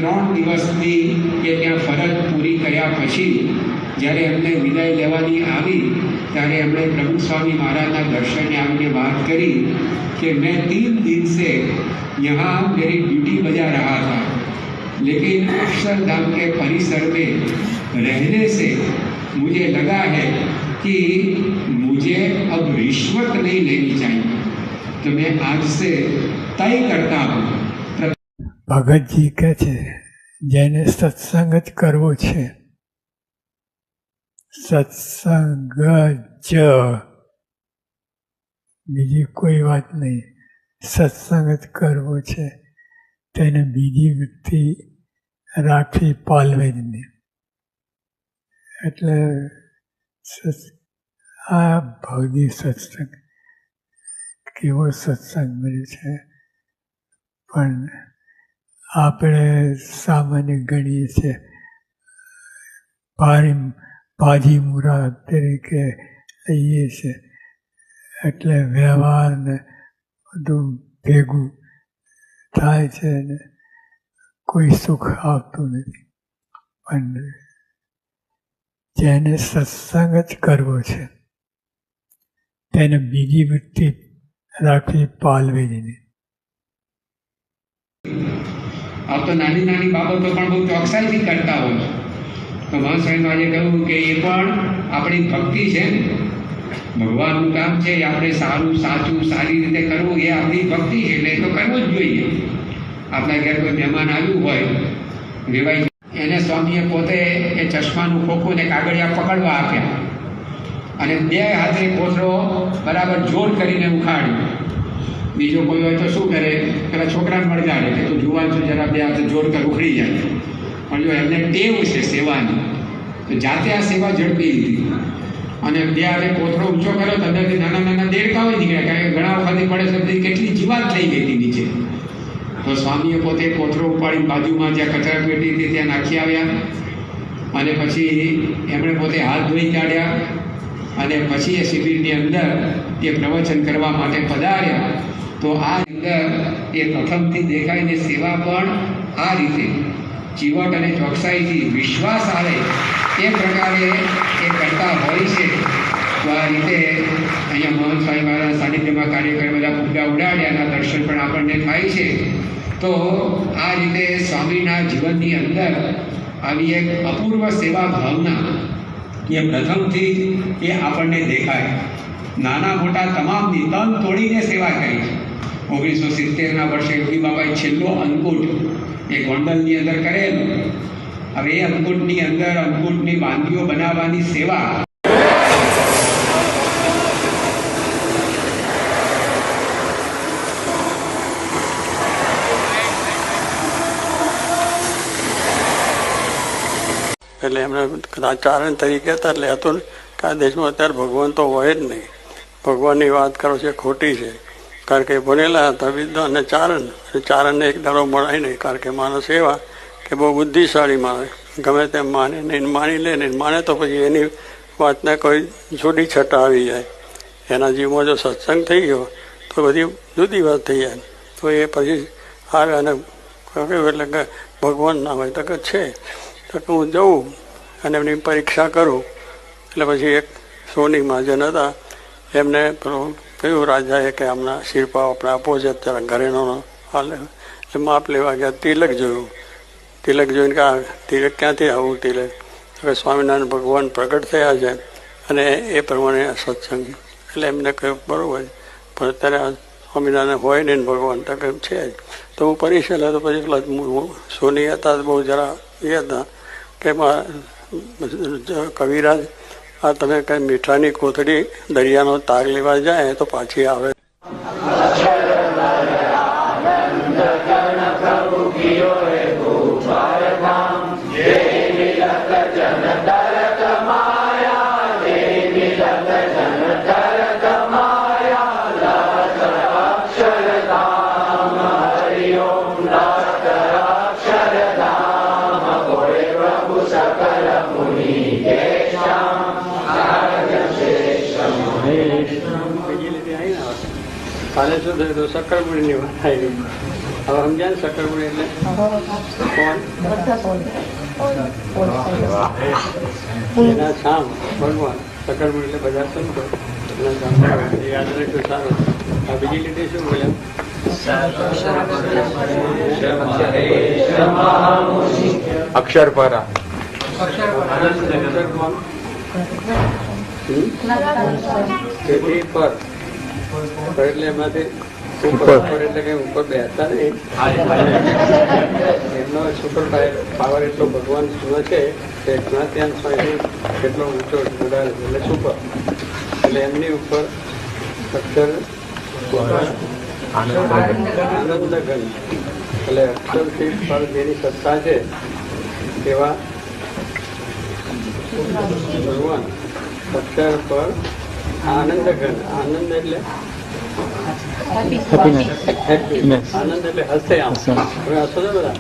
3 દિવસની એ ત્યાં ફરજ પૂરી કર્યા પછી જ્યારે એમને વિદાય લેવાની આવી ત્યારે એમણે પ્રભુ સ્વામી મહારાજના દર્શને આવીને વાત કરી कि मैं 3 दिन से यहाँ मेरी ड्यूटी बजा रहा था, लेकिन अक्षरधाम के परिसर में रहने से मुझे लगा है कि मुझे अब रिश्वत नहीं लेनी चाहिए, तो मैं आज से तय करता हूँ। ભગતજી કહે છે જેને સત્સંગ જ કરવો છે, સત્સંગ જ, બીજી કોઈ વાત નહીં, સત્સંગ જ કરવો છે તેને બીજી વૃત્તિ રાખવી પાલવે જ નહીં. એટલે આ ભૌતિક સત્સંગ કેવો સત્સંગ મળ્યો છે, પણ આપણે સામાન્ય ગણીએ છીએ ભાજી મુરા તરીકે લઈએ છીએ, એટલે વ્યવહાર ને બધું ભેગું થાય છે ને કોઈ સુખ આવતું નથી. પણ જેને સત્સંગ જ કરવો છે તેને બીજી વૃત્તિ રાખવી પાલવી જ નહીં. આપ તો નાની નાની બાબતો પણ બહુ ચોકસાઈથી કરતા હોય, તો મહાસ્વામી આજે કહ્યું કે એ પણ આપણી ભક્તિ છે ને, ભગવાનનું કામ છે એ આપણે સારું સાચું સારી રીતે કરવું એ આપણી ભક્તિ છે, એટલે એ તો કરવું જ જોઈએ. આપણા ઘેર કોઈ મહેમાન આવ્યું હોય વેવાઈ, એને સ્વામીએ પોતે એ ચશ્માનું ખોખું ને કાગળિયા પકડવા આપ્યા અને 2 હાથે કોથળો બરાબર જોર કરીને ઉખાડ્યો. બીજો કોઈ હોય તો શું કરે, પેલા છોકરાને મળગાડે કે તું જુવાન છું, જરા 2 હાથે જોર કર ઉખડી જાય. પણ જો એમને ટેવ છે સેવાની, તો જાતે આ સેવા ઝડપી લીધી અને 2 હાથે કોથળો ઊંચો કર્યો તો અંદરથી નાના નાના દેડકાઓ નીકળ્યા, કારણ કે ઘણા વખતે પડે છે કેટલી જીવાત થઈ ગઈ હતી નીચે. તો સ્વામીએ પોતે કોથળો ઉપાડીને બાજુમાં જ્યાં કચરા પેટી હતી ત્યાં નાખી આવ્યા અને પછી એમણે પોતે હાથ ધોઈ કાઢ્યા અને પછી એ શિબિરની અંદર એ પ્રવચન કરવા માટે પધાર્યા. તો આ અંદર એ પ્રથમથી દેખાઈને સેવા પણ આ રીતે ચીવટ અને ચોકસાઈથી વિશ્વાસ આવે એ પ્રકારે એ કરતા હોય છે. તો આ રીતે અહીંયા મહંત સ્વામી મહારાજ સાનિધ્યમાં કાર્યક્રમ બધા ફુગ્ગા ઉડાડ્યાના દર્શન પણ આપણને થાય છે. તો આ રીતે સ્વામીના જીવનની અંદર આવી એક અપૂર્વ સેવા ભાવના એ પ્રથમથી એ આપણને દેખાય. નાના મોટા તમામની તન તોડીને સેવા કરી છે. 1970ના વર્ષે યોગી બાબાએ છેલ્લો અંકુટ એ ગોંડલની અંદર કરેલો. હવે એ અંકુટની અંદર અંકુટની વાનગીઓ બનાવવાની સેવા એટલે એમને આચાર્ય તરીકે હતા. એટલે હતું કે આ દેશમાં અત્યારે ભગવાન તો હોય જ નહીં. ભગવાનની વાત કરો છે ખોટી છે, કારણ કે ભણેલા હતા વિદ્વાન અને ચારણને એક દાડો મળાય નહીં. કારણ કે માણસ એવા કે બહુ બુદ્ધિશાળી માણસ, ગમે તેમ માને નહીં, માની લે નહીં, માને તો પછી એની વાતને કોઈ જોડી છટા આવી જાય. એના જીવમાં જો સત્સંગ થઈ ગયો તો બધી જુદી વાત થઈ જાય. તો એ પછી આવે અને કહ્યું એટલે કે ભગવાન ના હોય તો કે છે, તો હું જઉં અને એમની પરીક્ષા કરું. એટલે પછી એક સોની મહાજન હતા, એમને પેલું કહ્યું રાજાએ કે આમના શિરપા આપણે આપો છે અત્યારે ઘરેનો હાલે. એટલે માપ લેવા ગયા, તિલક જોયું. તિલક જોઈને કે આ તિલક ક્યાંથી આવું તિલક? કે સ્વામિનારાયણ ભગવાન પ્રગટ થયા છે અને એ પ્રમાણે સત્સંગ. એટલે એમને કહ્યું બરાબર, પણ અત્યારે સ્વામિનારાયણ હોય નહીં ભગવાન તો કે છે જ. તો હું પરીક્ષા તો પછી સોની હતા બહુ જરા એ હતા કે કવિરાજ આ તમે કઈ મીઠાની કોથળી દરિયાનો તાગ લેવા જાય તો પાછી આવે. કાલે શું થયું, સક્કરપુરીની વાત આવી. હવે સમજ્યા ને સકરમુનિ એટલે કોણ? એના શામ ભગવાન. સકરમુનિ એટલે બધા સંતો. એના શામ ભગવાન. એ યાદ રાખ્યું સારું. આ બીજી લીટી શું બોલ્યા? અક્ષર પરા. અક્ષર કોણ? તેથી પર એટલે એમાંથી ઉપર એટલે કઈ ઉપર બેસતા નહીં. એમનો સુપર પાવર એટલો ભગવાન શું છે કે ત્યાં કેટલો ઊંચો વધારે એટલે સુપર. એટલે એમની ઉપર અક્ષર આનંદ ઘન. એટલે અક્ષરથી પર જેની સત્તા છે એવા ભગવાન અક્ષર પર આનંદ ઘન. આનંદ એટલે હેપી. આનંદ એટલે હસે. આમ તમે હસો છો બધા.